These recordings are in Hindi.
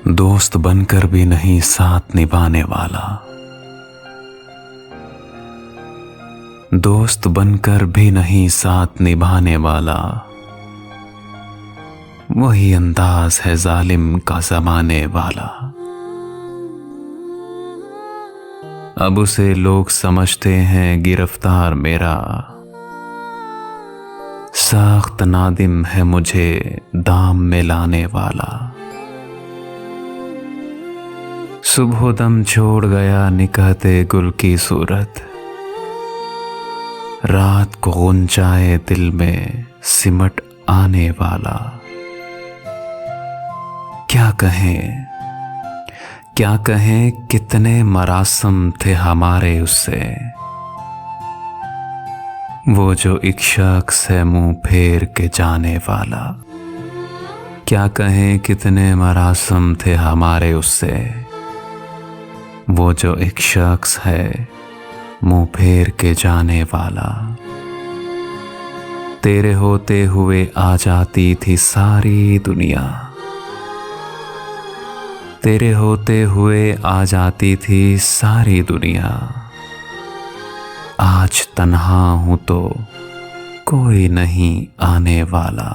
दोस्त बनकर भी नहीं साथ निभाने वाला, दोस्त बनकर भी नहीं साथ निभाने वाला, वही अंदाज है जालिम का जमाने वाला। अब उसे लोग समझते हैं गिरफ्तार मेरा, सख्त नादिम है मुझे दाम में लाने वाला। सुबह दम छोड़ गया निकहते गुल की सूरत, रात को गुंजाए दिल में सिमट आने वाला। क्या कहें कितने मरासम थे हमारे उससे, वो जो एक शख्स है मुंह फेर के जाने वाला। क्या कहें कितने मरासम थे हमारे उससे, वो जो एक शख्स है मुंह फेर के जाने वाला। तेरे होते हुए आ जाती थी सारी दुनिया, तेरे होते हुए आ जाती थी सारी दुनिया। आज तन्हा हूं तो कोई नहीं आने वाला।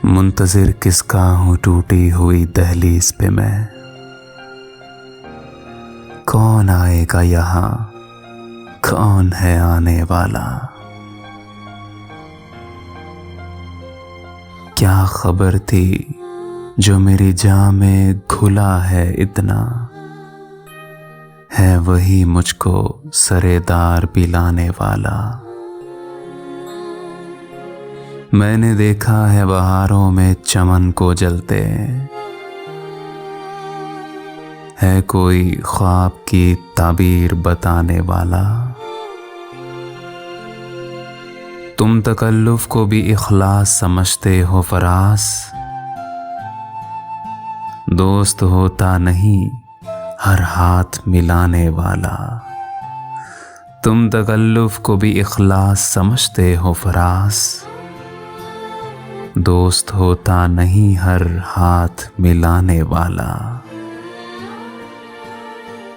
मुंतजिर किसका हूं टूटी हुई दहलीज पे मैं, कौन आएगा यहां, कौन है आने वाला। क्या खबर थी जो मेरी जान में घुला है इतना, है वही मुझको सरेदार पिलाने वाला। मैंने देखा है बहारों में चमन को जलते, है कोई ख्वाब की ताबीर बताने वाला। तुम तकल्लुफ को भी इखलास समझते हो फरास, दोस्त होता नहीं हर हाथ मिलाने वाला। तुम तकल्लुफ को भी इखलास समझते हो फरास, दोस्त होता नहीं हर हाथ मिलाने वाला।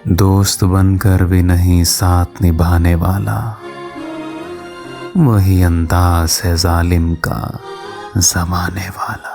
दोस्त बनकर भी नहीं साथ निभाने वाला, वही अंदाज है जालिम का जमाने वाला।